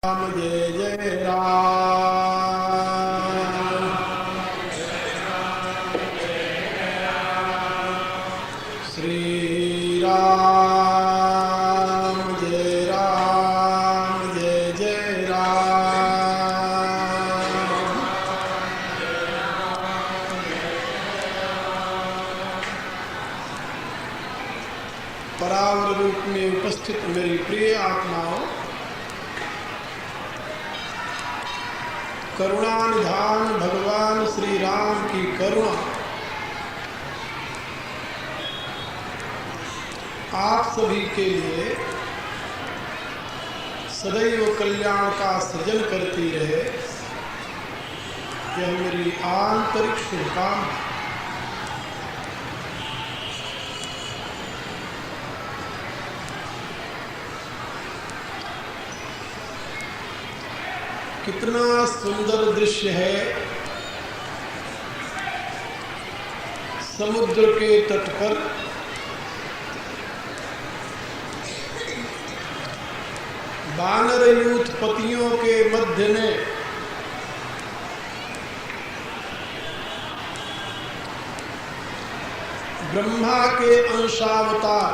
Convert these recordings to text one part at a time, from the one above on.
राम जय जय राम, श्री राम जय जय राम। परावर रूप में उपस्थित मेरी प्रिय आत्माओं, करुणानिधान भगवान श्री राम की करुणा आप सभी के लिए सदैव कल्याण का सृजन करती रहे, यह मेरी आंतरिक शुभकामना। कितना सुंदर दृश्य है। समुद्र के तट पर वानर यूथ पतियों के मध्य में ब्रह्मा के अंशावतार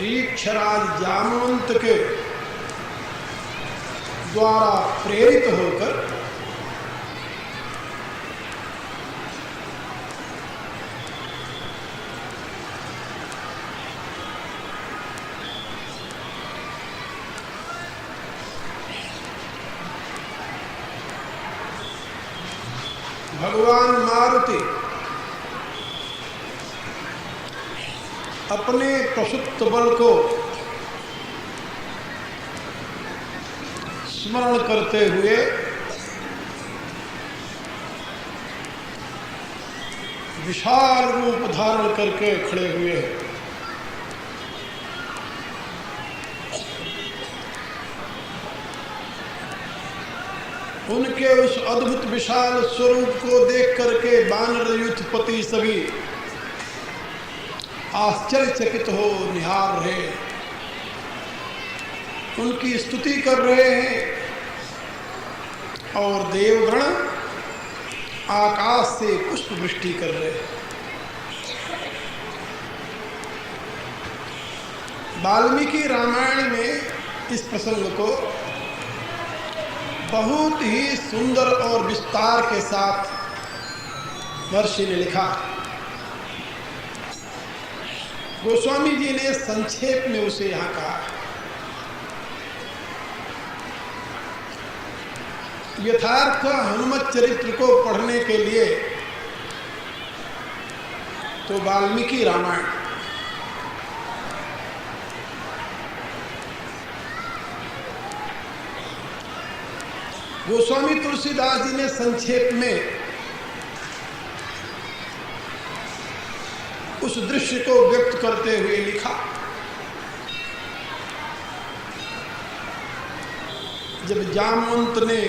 रीक्षराज जामवंत के द्वारा प्रेरित होकर भगवान मारुति अपने प्रसुप्त बल को स्मरण करते हुए विशाल रूप धारण करके खड़े हुए हैं। उनके उस अद्भुत विशाल स्वरूप को देख करके वानर यूथपति सभी आश्चर्यचकित हो निहार रहे, उनकी स्तुति कर रहे हैं और देवगण आकाश से पुष्प वृष्टि कर रहे हैं। वाल्मीकि रामायण में इस प्रसंग को बहुत ही सुंदर और विस्तार के साथ महर्षि ने लिखा। गोस्वामी जी ने संक्षेप में उसे यहाँ कहा। यथार्थ हनुमत चरित्र को पढ़ने के लिए तो वाल्मीकि रामायण, गोस्वामी तुलसीदास जी ने संक्षेप में उस दृश्य को व्यक्त करते हुए लिखा। जब जामवंत ने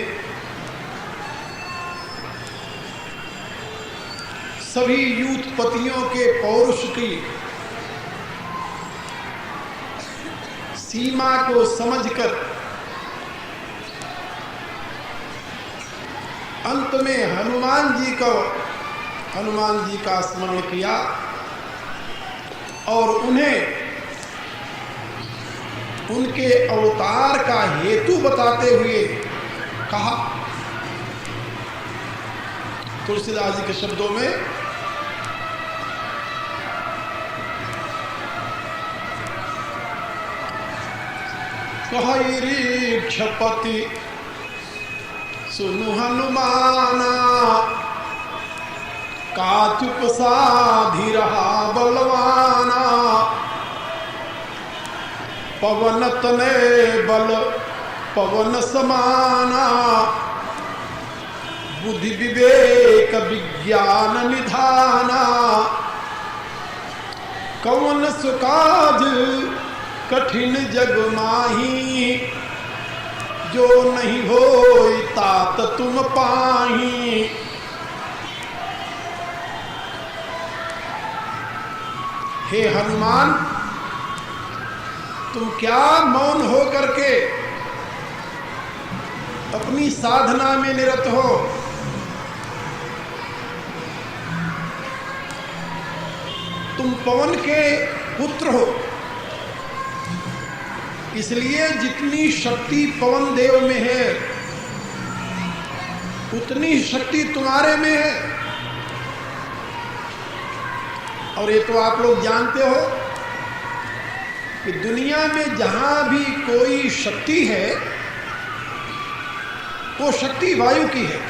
सभी यूथपतियों के पौरुष की सीमा को समझकर अंत में हनुमान जी का स्मरण किया और उन्हें उनके अवतार का हेतु बताते हुए कहा। तुलसीदास जी के शब्दों में रीक्षपति सुनु हनुमाना, का चुप साधी रहा बलवाना, पवन तने बल पवन समाना, बुद्धि विवेक विज्ञान निधाना, कौन सुकाज कठिन जग माही, जो नहीं होई तात तुम पाही। हे हनुमान, तुम क्या मौन हो करके अपनी साधना में निरत हो? तुम पवन के पुत्र हो, इसलिए जितनी शक्ति पवन देव में है उतनी शक्ति तुम्हारे में है। और ये तो आप लोग जानते हो कि दुनिया में जहां भी कोई शक्ति है वो शक्ति वायु की है।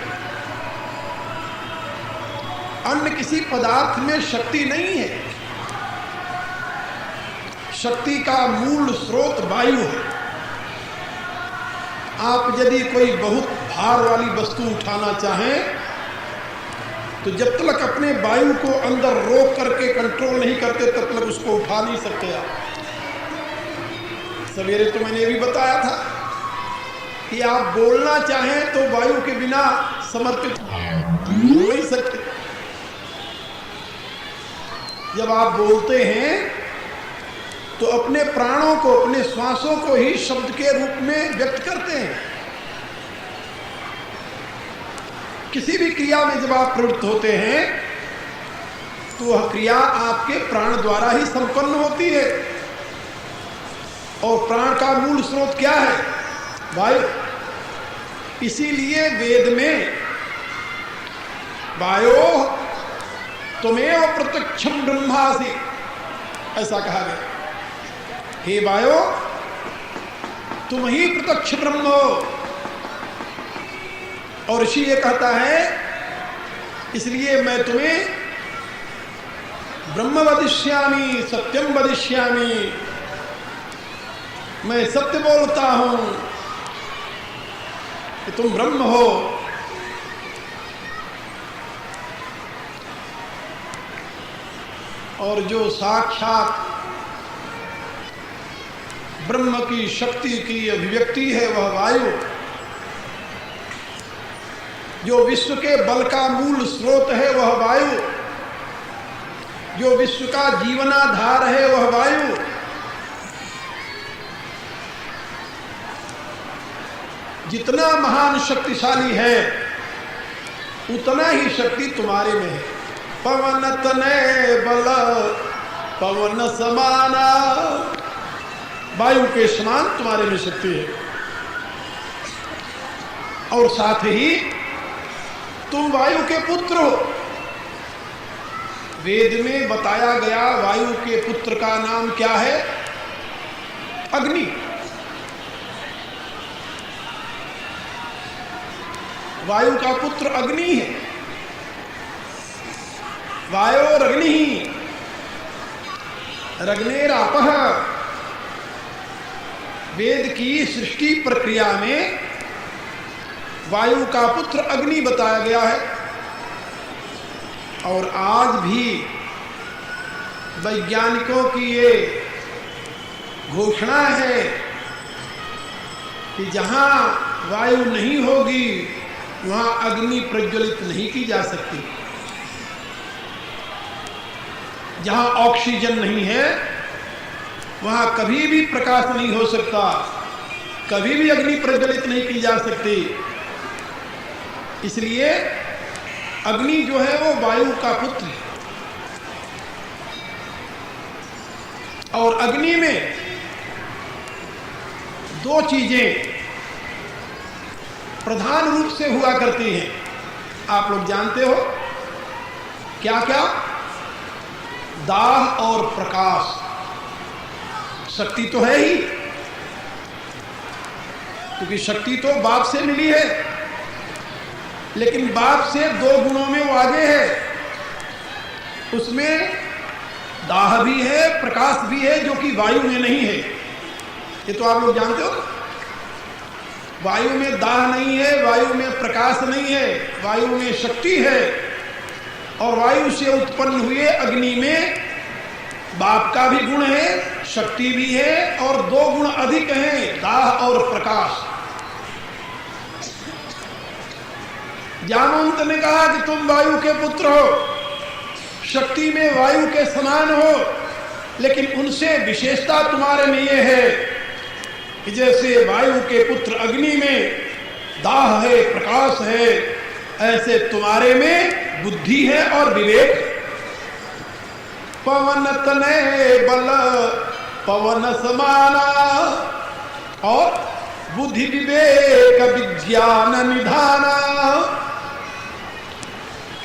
अन्य किसी पदार्थ में शक्ति नहीं है। शक्ति का मूल स्रोत वायु है। आप यदि कोई बहुत भार वाली वस्तु उठाना चाहें तो जब तक अपने वायु को अंदर रोक करके कंट्रोल नहीं करते तब तक उसको उठा नहीं सकते आप। सवेरे तो मैंने भी बताया था कि आप बोलना चाहें तो वायु के बिना समर्पित बोल नहीं सकते। जब आप बोलते हैं तो अपने प्राणों को, अपने श्वासों को ही शब्द के रूप में व्यक्त करते हैं। किसी भी क्रिया में जब आप प्रवृत्त होते हैं तो वह क्रिया आपके प्राण द्वारा ही संपन्न होती है। और प्राण का मूल स्रोत क्या है? वायु। इसीलिए वेद में वायो त्वमेव प्रत्यक्षम ब्रह्मासि ऐसा कहा गया। हे वायो, तुम ही प्रत्यक्ष ब्रह्म हो। और ऋषि ये कहता है इसलिए मैं तुम्हें ब्रह्म वदिष्यामि, सत्यम वदिष्यामि, मैं सत्य बोलता हूं कि तुम ब्रह्म हो। और जो साक्षात ब्रह्म की शक्ति की अभिव्यक्ति है वह वायु। जो विश्व के बल का मूल स्रोत है वह वायु। जो विश्व का जीवनाधार है वह वायु। जितना महान शक्तिशाली है उतना ही शक्ति तुम्हारे में है। पवन तनय बल पवन समाना, वायु के समान तुम्हारे में शक्ति है। और साथ ही तुम वायु के पुत्र हो। वेद में बताया गया वायु के पुत्र का नाम क्या है? अग्नि। वायु का पुत्र अग्नि है। वायोरग्नि रग्नेरापः। वेद की सृष्टि प्रक्रिया में वायु का पुत्र अग्नि बताया गया है। और आज भी वैज्ञानिकों की ये घोषणा है कि जहां वायु नहीं होगी वहां अग्नि प्रज्वलित नहीं की जा सकती। जहां ऑक्सीजन नहीं है वहां कभी भी प्रकाश नहीं हो सकता, कभी भी अग्नि प्रज्वलित नहीं की जा सकती। इसलिए अग्नि जो है वो वायु का पुत्र है। और अग्नि में दो चीजें प्रधान रूप से हुआ करती हैं। आप लोग जानते हो क्या क्या? दाह और प्रकाश। शक्ति तो है ही, क्योंकि शक्ति तो बाप से मिली है, लेकिन बाप से दो गुणों में वो आगे है। उसमें दाह भी है, प्रकाश भी है, जो कि वायु में नहीं है। ये तो आप लोग जानते हो। वायु में दाह नहीं है, वायु में प्रकाश नहीं है, वायु में शक्ति है। और वायु से उत्पन्न हुए अग्नि में बाप का भी गुण है, शक्ति भी है, और दो गुण अधिक हैं, दाह और प्रकाश। जामवंत ने कहा कि तुम वायु के पुत्र हो, शक्ति में वायु के समान हो, लेकिन उनसे विशेषता तुम्हारे में यह है कि जैसे वायु के पुत्र अग्नि में दाह है, प्रकाश है, ऐसे तुम्हारे में बुद्धि है और विवेक। पवन तनय बल पवन समाना, और बुद्धि विवेक विज्ञान निधाना।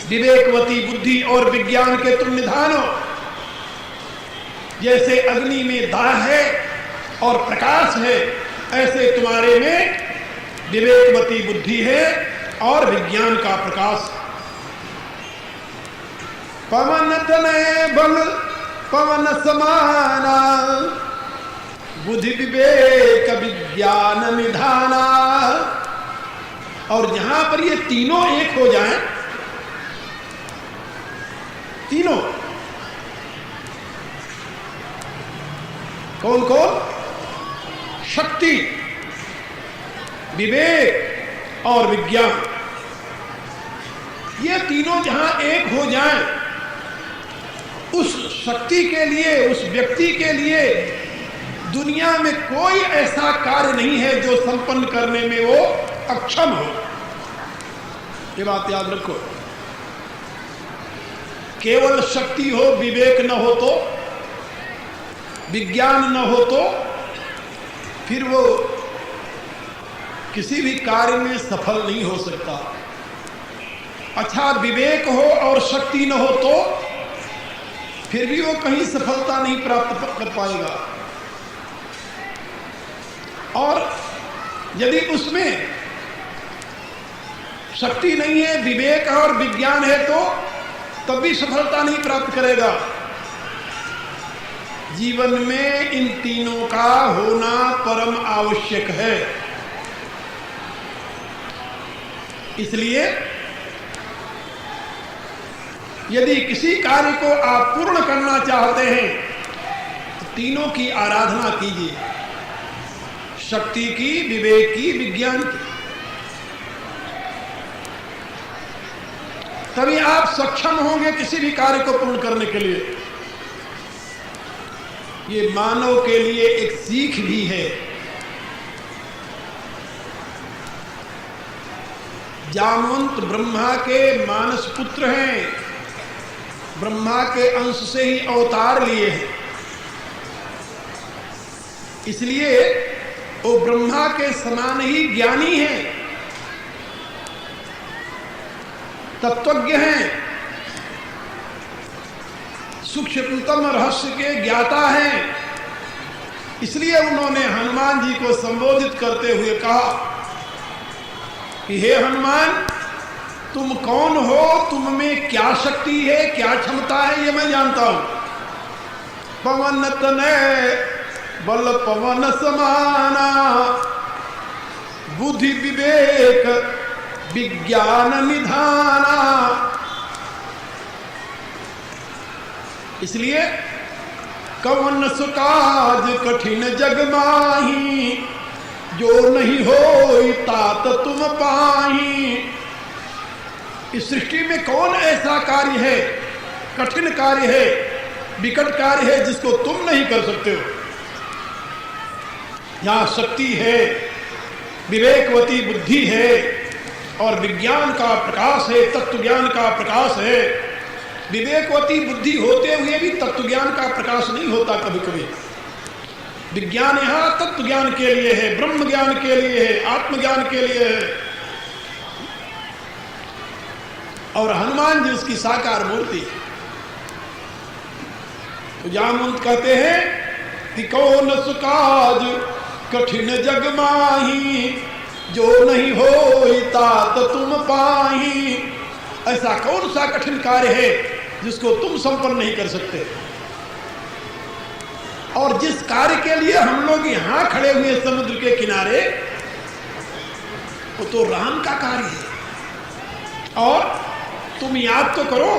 विवेकवती बुद्धि और विज्ञान के तुम निधान हो। जैसे अग्नि में दाह है और प्रकाश है, ऐसे तुम्हारे में विवेकवती बुद्धि है और विज्ञान का प्रकाश। पवन तनय बल पवन समाना, बुद्धि विवेक विज्ञान निधाना। और जहां पर ये तीनों एक हो जाएं, तीनों कौन कौन? शक्ति, विवेक और विज्ञान, ये तीनों जहां एक हो जाएं, उस शक्ति के लिए, उस व्यक्ति के लिए दुनिया में कोई ऐसा कार्य नहीं है जो संपन्न करने में वो अक्षम हो। ये बात याद रखो। केवल शक्ति हो, विवेक न हो तो, विज्ञान न हो तो फिर वो किसी भी कार्य में सफल नहीं हो सकता। अच्छा, विवेक हो और शक्ति न हो तो फिर भी वो कहीं सफलता नहीं प्राप्त कर पाएगा। और यदि उसमें शक्ति नहीं है, विवेक और विज्ञान है, तो तब भी सफलता नहीं प्राप्त करेगा। जीवन में इन तीनों का होना परम आवश्यक है। इसलिए यदि किसी कार्य को आप पूर्ण करना चाहते हैं तो तीनों की आराधना कीजिए, शक्ति की, विवेक की, विज्ञान की। तभी आप सक्षम होंगे किसी भी कार्य को पूर्ण करने के लिए। ये मानव के लिए एक सीख भी है। जामवंत ब्रह्मा के मानस पुत्र हैं, ब्रह्मा के अंश से ही अवतार लिए हैं। इसलिए वो ब्रह्मा के समान ही ज्ञानी हैं, तत्वज्ञ हैं, सूक्ष्मतम रहस्य के ज्ञाता हैं। इसलिए उन्होंने हनुमान जी को संबोधित करते हुए कहा कि हे हनुमान, तुम कौन हो, तुम में क्या शक्ति है, क्या क्षमता है, ये मैं जानता हूं। पवन तनय बल पवन समाना, बुद्धि विवेक विज्ञान निधाना। इसलिए कवन सुकाज कठिन जग माही, जो नहीं होई तात तुम पाही। इस सृष्टि में कौन ऐसा कार्य है, कठिन कार्य है, विकट कार्य है, जिसको तुम नहीं कर सकते हो। यहां शक्ति है, विवेकवती बुद्धि है और विज्ञान का प्रकाश है, तत्व ज्ञान का प्रकाश है। विवेकवती बुद्धि होते हुए भी तत्व ज्ञान का प्रकाश नहीं होता कभी कभी। विज्ञान यहां तत्व ज्ञान के लिए है, ब्रह्म ज्ञान के लिए है, आत्मज्ञान के लिए है। और हनुमान जी उसकी साकार मूर्ति। तो जामवंत कहते हैं कि कौन सुकाज कठिन जग माही, जो नहीं होई तात तुम पाही। ऐसा कौन सा कठिन कार्य है जिसको तुम संपन्न नहीं कर सकते। और जिस कार्य के लिए हम लोग यहां खड़े हुए समुद्र के किनारे, वो तो राम का कार्य है। और तुम याद तो करो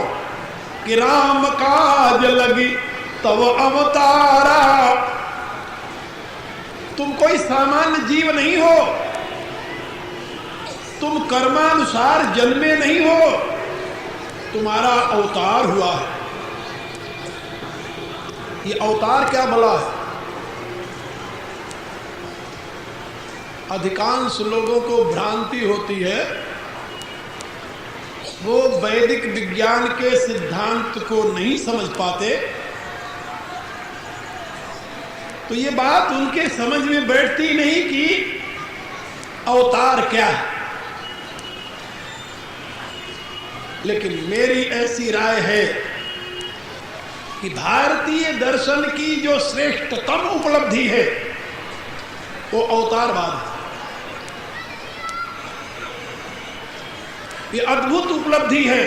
कि राम काज लगी तब अवतारा। तुम कोई सामान्य जीव नहीं हो, तुम कर्मानुसार जन्मे नहीं हो, तुम्हारा अवतार हुआ है। ये अवतार क्या भला है? अधिकांश लोगों को भ्रांति होती है, वो वैदिक विज्ञान के सिद्धांत को नहीं समझ पाते, तो ये बात उनके समझ में बैठती नहीं कि अवतार क्या है। लेकिन मेरी ऐसी राय है कि भारतीय दर्शन की जो श्रेष्ठतम उपलब्धि है वो अवतारवाद है। ये अद्भुत उपलब्धि है,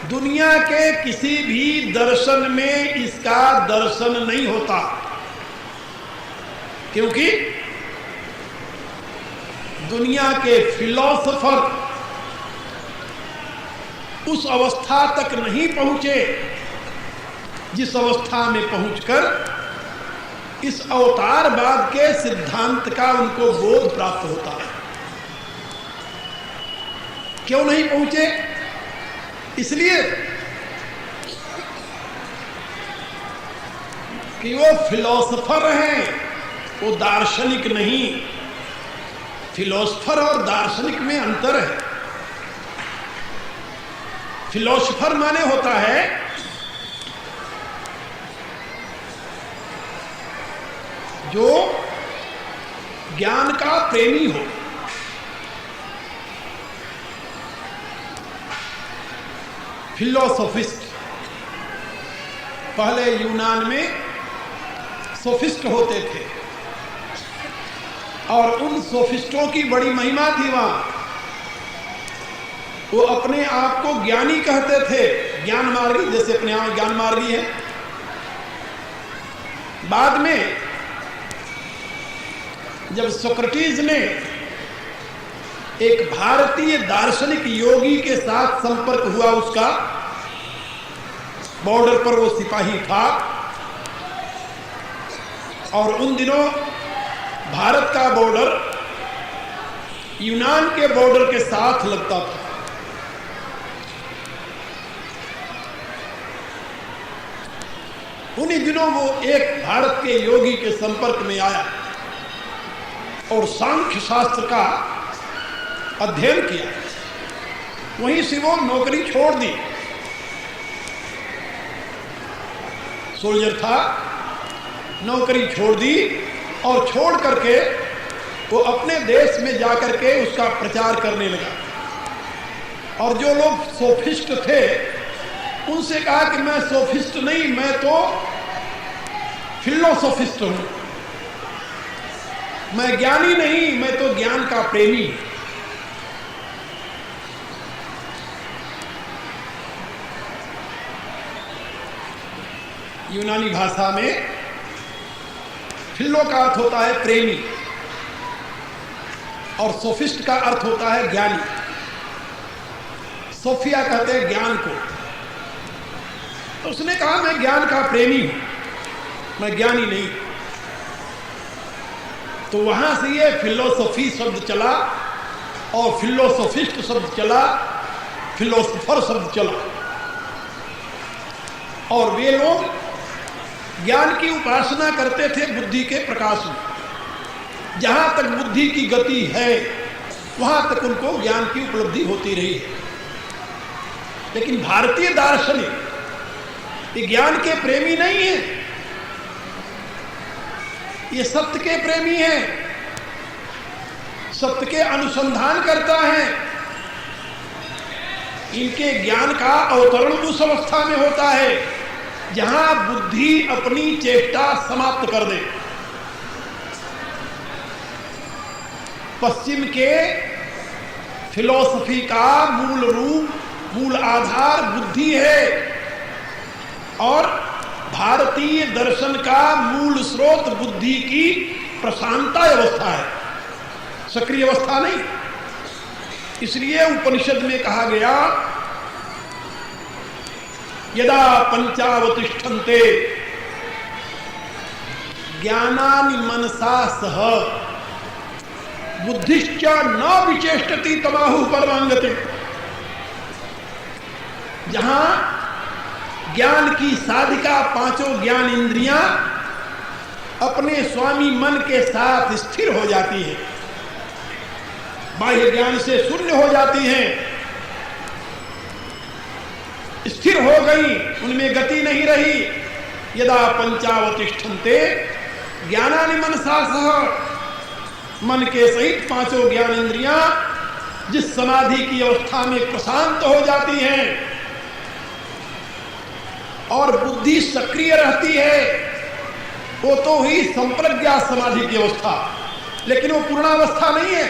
दुनिया के किसी भी दर्शन में इसका दर्शन नहीं होता, क्योंकि दुनिया के फिलोसोफर उस अवस्था तक नहीं पहुंचे जिस अवस्था में पहुंचकर इस अवतारवाद के सिद्धांत का उनको बोध प्राप्त होता है। क्यों नहीं पहुंचे? इसलिए कि वो फिलोसोफर हैं, वो दार्शनिक नहीं। फिलोसोफर और दार्शनिक में अंतर है। फिलोसोफर माने होता है जो ज्ञान का प्रेमी हो। फिलोसोफिस्ट, पहले यूनान में सोफिस्ट होते थे और उन सोफिस्टों की बड़ी महिमा थी। वहां वो अपने आप को ज्ञानी कहते थे, ज्ञान मार्गी, जैसे अपने आप ज्ञान मार्गी है। बाद में जब सोक्रेटिस ने एक भारतीय दार्शनिक योगी के साथ संपर्क हुआ, उसका बॉर्डर पर वो सिपाही था और उन दिनों भारत का बॉर्डर यूनान के बॉर्डर के साथ लगता था। उन्हीं दिनों वो एक भारत के योगी के संपर्क में आया और सांख्य शास्त्र का अध्ययन किया। वहीं से वो नौकरी छोड़ दी। सोल्जर था, नौकरी छोड़ दी और छोड़ करके वो अपने देश में जाकर के उसका प्रचार करने लगा। और जो लोग सोफिस्ट थे उनसे कहा कि मैं सोफिस्ट नहीं, मैं तो फिलोसोफिस्ट हूं, मैं ज्ञानी नहीं, मैं तो ज्ञान का प्रेमी। यूनानी भाषा में फिलो का अर्थ होता है प्रेमी और सोफिस्ट का अर्थ होता है ज्ञानी। सोफिया कहते हैं ज्ञान को। तो उसने कहा मैं ज्ञान का प्रेमी हूं, मैं ज्ञानी नहीं। तो वहां से ये फिलोसोफी शब्द चला और फिलोसोफिस्ट शब्द चला, फिलोसोफर शब्द चला। और वे लोग ज्ञान की उपासना करते थे बुद्धि के प्रकाश में। जहां तक बुद्धि की गति है वहां तक उनको ज्ञान की उपलब्धि होती रही है। लेकिन भारतीय दार्शनिक ये ज्ञान के प्रेमी नहीं है, ये सत्य के प्रेमी है, सत्य के अनुसंधान करता है। इनके ज्ञान का अवतरण उस अवस्था में होता है जहां बुद्धि अपनी चेष्टा समाप्त कर दे। पश्चिम के फिलॉसफी का मूल रूप, मूल आधार बुद्धि है और भारतीय दर्शन का मूल स्रोत बुद्धि की प्रशांता अवस्था है, सक्रिय अवस्था नहीं। इसलिए उपनिषद में कहा गया यदा पंचावतिष्ठन्ते ज्ञानानि मनसा सह बुद्धिश्च न विचेष्टति तमाहु परमांगति। जहां ज्ञान की साधिका पांचों ज्ञान इंद्रियां अपने स्वामी मन के साथ स्थिर हो जाती है, बाह्य ज्ञान से शून्य हो जाती हैं, स्थिर हो गई, उनमें गति नहीं रही। यदा पंचावतिष्ठन्ते ज्ञानानि मनसा सह, मन के सहित पांचों ज्ञान इंद्रियां जिस समाधि की अवस्था में प्रशांत हो जाती हैं और बुद्धि सक्रिय रहती है, वो तो ही संप्रज्ञा समाधि की अवस्था, लेकिन वो पूर्णावस्था नहीं है।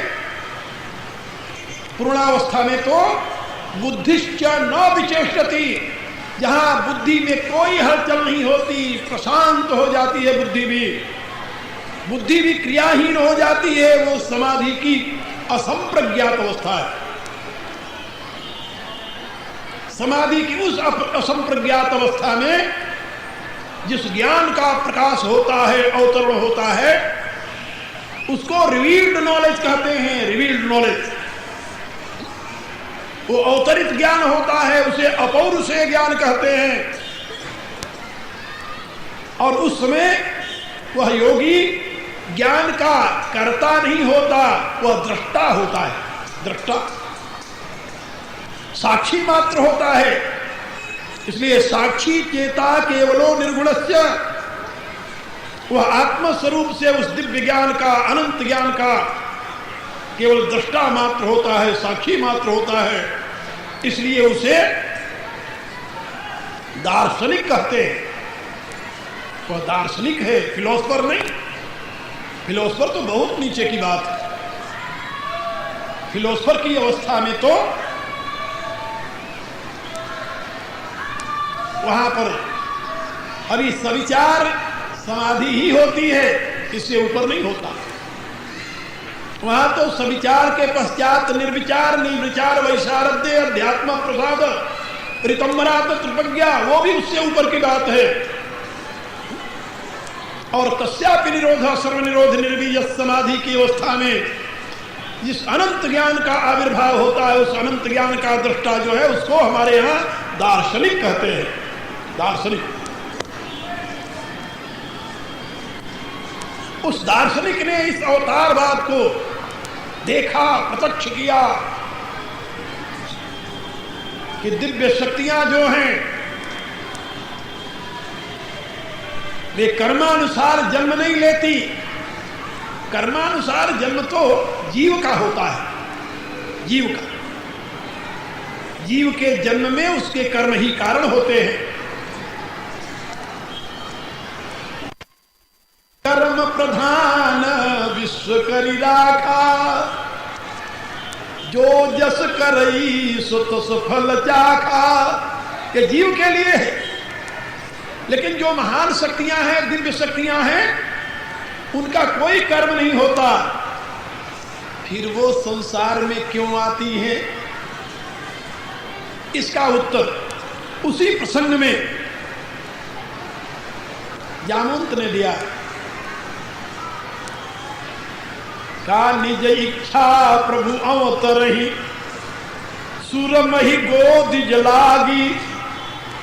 पूर्णावस्था में तो बुद्धिश्च न विचेष्टति, जहां बुद्धि में कोई हलचल नहीं होती, प्रशांत हो जाती है बुद्धि भी क्रियाहीन हो जाती है, वो समाधि की असंप्रज्ञात अवस्था है। समाधि की उस असंप्रज्ञात अवस्था में जिस ज्ञान का प्रकाश होता है, अवतरण होता है, उसको रिवील्ड नॉलेज कहते हैं। रिवील्ड नॉलेज वो अवतरित ज्ञान होता है, उसे अपौरुषेय ज्ञान कहते हैं। और उस समय वह योगी ज्ञान का कर्ता नहीं होता, वह दृष्टा होता है। दृष्टा साक्षी मात्र होता है। इसलिए साक्षी चेता केवलो निर्गुणस्य, वह आत्म स्वरूप से उस दिव्य ज्ञान का, अनंत ज्ञान का केवल दृष्टा मात्र होता है, साक्षी मात्र होता है। इसलिए उसे दार्शनिक कहते हैं। वह दार्शनिक है, फिलोसफर नहीं। फिलोसफर तो बहुत नीचे की बात है। फिलोसफर की अवस्था में तो वहां पर अभी सविचार समाधि ही होती है, इससे ऊपर नहीं होता। वहां तो सविचार के पश्चात निर्विचार, निर्विचार वैशारद्य, अध्यात्म प्रसाद, ऋतंबरा त्रिपज्ञा, वो भी उससे ऊपर की बात है। और तस्यापि निरोध सर्वनिरोध निर्वीज समाधि की अवस्था में जिस अनंत ज्ञान का आविर्भाव होता है, उस अनंत ज्ञान का दृष्टा जो है, उसको हमारे यहाँ दार्शनिक कहते हैं। दार्शनिक। उस दार्शनिक ने इस अवतारवाद को देखा, प्रत्यक्ष किया कि दिव्य शक्तियां जो हैं वे कर्मानुसार जन्म नहीं लेती। कर्मानुसार जन्म तो जीव का होता है। जीव का, जीव के जन्म में उसके कर्म ही कारण होते हैं। कर्म प्रधान विश्व करी राखा, जो जस करई सो तस फल चाखा। ये जीव के लिए है। लेकिन जो महान शक्तियां हैं, दिव्य शक्तियां हैं, उनका कोई कर्म नहीं होता। फिर वो संसार में क्यों आती हैं? इसका उत्तर उसी प्रसंग में जामवंत ने दिया। का निज इच्छा प्रभु अवतरहि, सुरमहि गोद जलागी,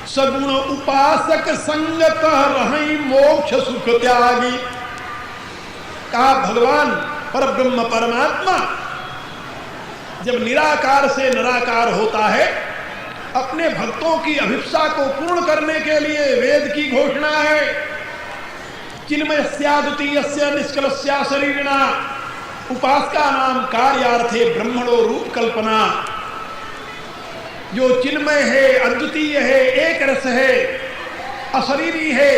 सगुण उपासक संगत रहि मोक्ष सुख त्यागी। कहा भगवान परब्रह्म परमात्मा जब निराकार से निराकार होता है, अपने भक्तों की अभिप्सा को पूर्ण करने के लिए वेद की घोषणा है। चिन्मयस्याद्वितीयस्य निष्कलस्या शरीरिणा, उपासका नाम कार्यार्थे ब्रह्मणो रूप कल्पना। जो चिन्मय है, अद्वितीय है, एक रस है, अशरीरी है,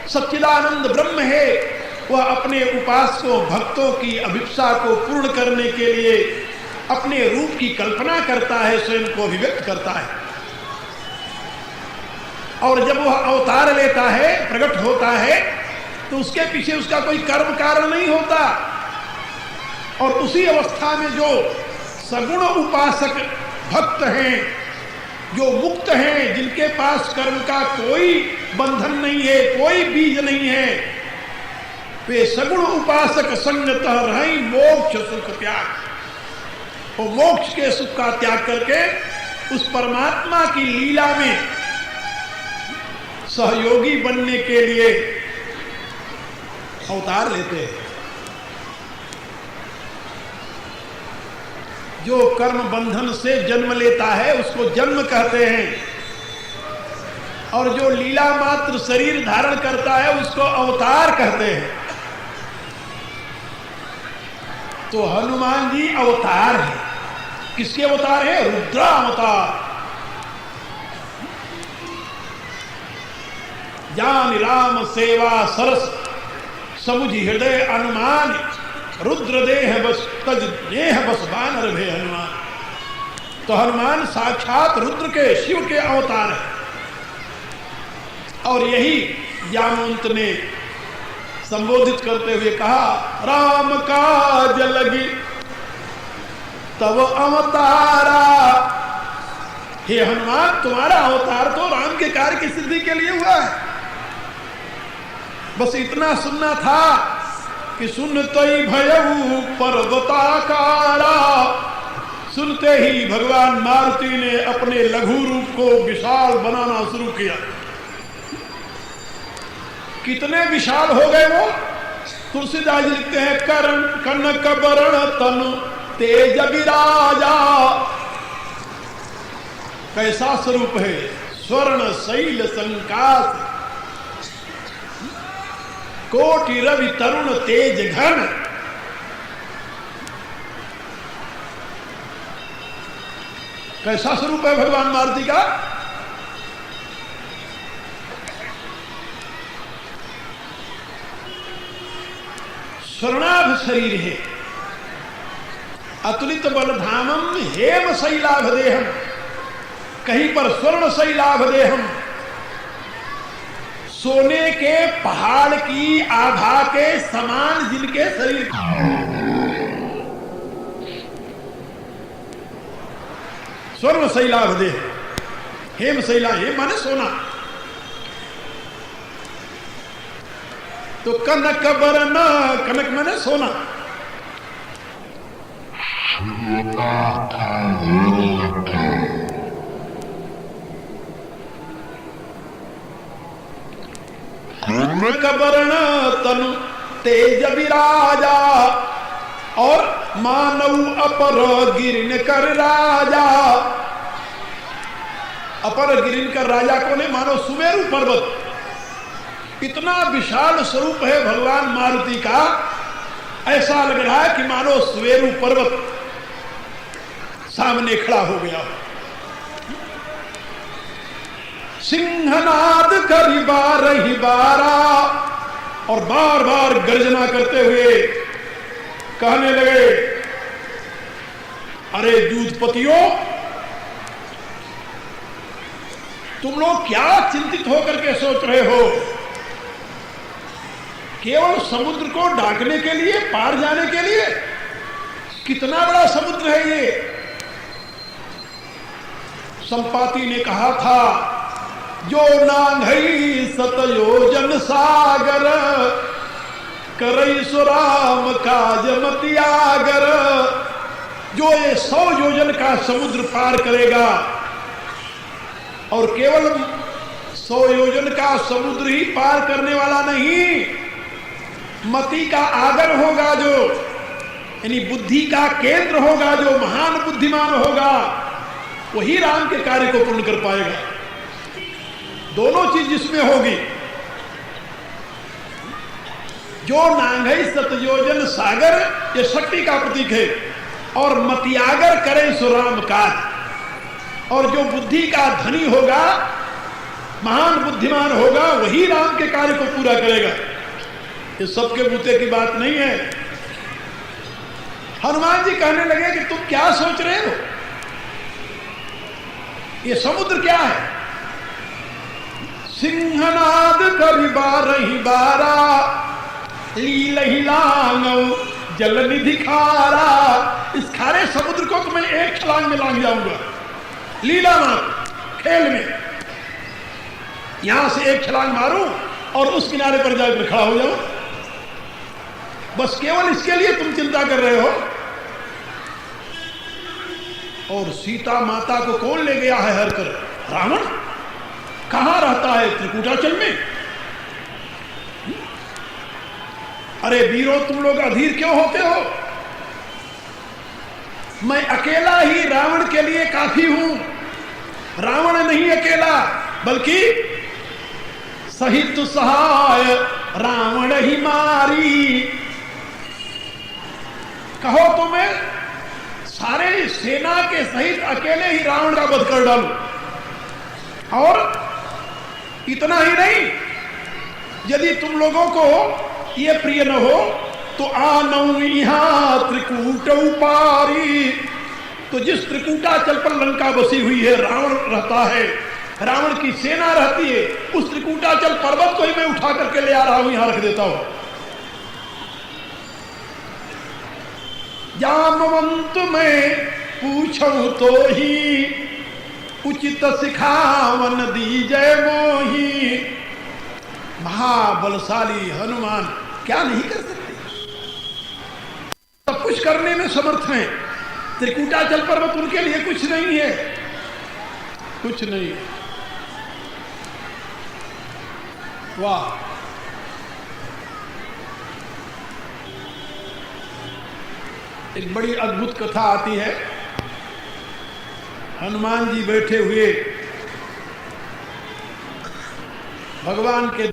सच्चिदानंद ब्रह्म है, वह अपने उपासकों भक्तों की अभिप्सा को पूर्ण करने के लिए अपने रूप की कल्पना करता है, स्वयं को अभिव्यक्त करता है। और जब वह अवतार लेता है, प्रकट होता है, तो उसके पीछे उसका कोई कर्म कारण नहीं होता। और उसी अवस्था में जो सगुण उपासक भक्त हैं, जो मुक्त हैं, जिनके पास कर्म का कोई बंधन नहीं है, कोई बीज नहीं है, वे सगुण उपासक संगत रहि मोक्ष सुख त्याग। वो मोक्ष के सुख का त्याग करके उस परमात्मा की लीला में सहयोगी बनने के लिए अवतार लेते हैं। जो कर्म बंधन से जन्म लेता है उसको जन्म कहते हैं, और जो लीला मात्र शरीर धारण करता है उसको अवतार कहते हैं। तो हनुमान जी अवतार है। किसके अवतार है? रुद्रा अवतार। जान राम सेवा सरस समुझ हृदय अनुमान, रुद्र देह बस तज नेह बस बानर भे हनुमान। तो हनुमान साक्षात रुद्र के, शिव के अवतार है। और यही जामवंत ने संबोधित करते हुए कहा, राम काज लगी तब अवतारा। हे हनुमान, तुम्हारा अवतार तो राम के कार्य की सिद्धि के लिए हुआ है। बस इतना सुनना था कि सुनते ही भयऊ पर्वताकारा। सुनते ही भगवान मारुति ने अपने लघु रूप को विशाल बनाना शुरू किया। कितने विशाल हो गए वो? तुलसीदास जी लिखते हैं, करण कनक वरण तनु तेज विराजा। कैसा स्वरूप है? स्वर्ण शैल संकाश, कोटि रवि तरुण तेज घन। कैसा स्वरूप है भगवान मारुति का? स्वर्णाभ शरीर है, अतुलित बलधामम हेम शैलाभ देहम। कहीं पर स्वर्ण शैलाभ देहम, सोने के पहाड़ की आभा के समान जिनके शरीर। स्वर्ण शैलाभ देह, हेम शैला, हेम माने सोना। तो कनक वरण, कनक माने सोना। कनक वरण तनु तेज विराजा, और मानव अपर गिरिन कर राजा। अपर गिरिन कर राजा कौन है? मानो सुमेरु पर्वत। इतना विशाल स्वरूप है भगवान मारुति का, ऐसा लग रहा है कि मानो सुमेरु पर्वत सामने खड़ा हो गया। सिंहनाद करी बारही बारा, और बार बार गर्जना करते हुए कहने लगे, अरे दूधपतियों, तुम लोग क्या चिंतित होकर के सोच रहे हो? केवल समुद्र को ढांकने के लिए, पार जाने के लिए? कितना बड़ा समुद्र है ये। संपाति ने कहा था, जो नांगई सतयोजन सागर, करई सुराम काज मतियागर। जो ये 100 योजन का समुद्र पार करेगा, और केवल 100 योजन का समुद्र ही पार करने वाला नहीं, मति का आगर होगा, जो यानी बुद्धि का केंद्र होगा, जो महान बुद्धिमान होगा, वही राम के कार्य को पूर्ण कर पाएगा। दोनों चीज जिसमें होगी। जो नांगई सतयोजन सागर, ये शक्ति का प्रतीक है, और मतियागर करे सुराम काज। और जो बुद्धि का धनी होगा, महान बुद्धिमान होगा, वही राम के कार्य को पूरा करेगा। ये सबके बूते की बात नहीं है। हनुमान जी कहने लगे कि तुम क्या सोच रहे हो? ये समुद्र क्या है? सिंहनाद कभी बारही बारा, लीलहि लांगौ जल निधि खारा। इस खारे समुद्र को तो मैं एक छलांग में लांग जाऊंगा। लीला मार, खेल में यहां से एक छलांग मारूं और उस किनारे पर जाकर खड़ा हो जाऊं। बस केवल इसके लिए तुम चिंता कर रहे हो। और सीता माता को कौन ले गया है हर कर? रावण। कहां रहता है? त्रिकूटाचल में। अरे वीरों, तुम लोग अधीर क्यों होते हो? मैं अकेला ही रावण के लिए काफी हूं। रावण नहीं अकेला, बल्कि सहित सहाय रावण ही मारी। कहो तो मैं सारे सेना के सहित अकेले ही रावण का वध कर डालूं। और इतना ही नहीं, यदि तुम लोगों को ये प्रिय न हो तो आनऊ यहां त्रिकूट उपारी। तो जिस त्रिकूटाचल पर लंका बसी हुई है, रावण रहता है, रावण की सेना रहती है, उस त्रिकूटाचल पर्वत को ही मैं उठा करके ले आ रहा हूं, यहां रख देता हूं। जामवंत में पूछूं तो ही उचित सिखावन दीजय मोही। महाबलशाली हनुमान क्या नहीं कर सकते? सब कुछ करने में समर्थ हैं। त्रिकूटाचल पर्वत उनके लिए कुछ नहीं है, कुछ नहीं। वाह! एक बड़ी अद्भुत कथा आती है। हनुमान जी बैठे हुए भगवान के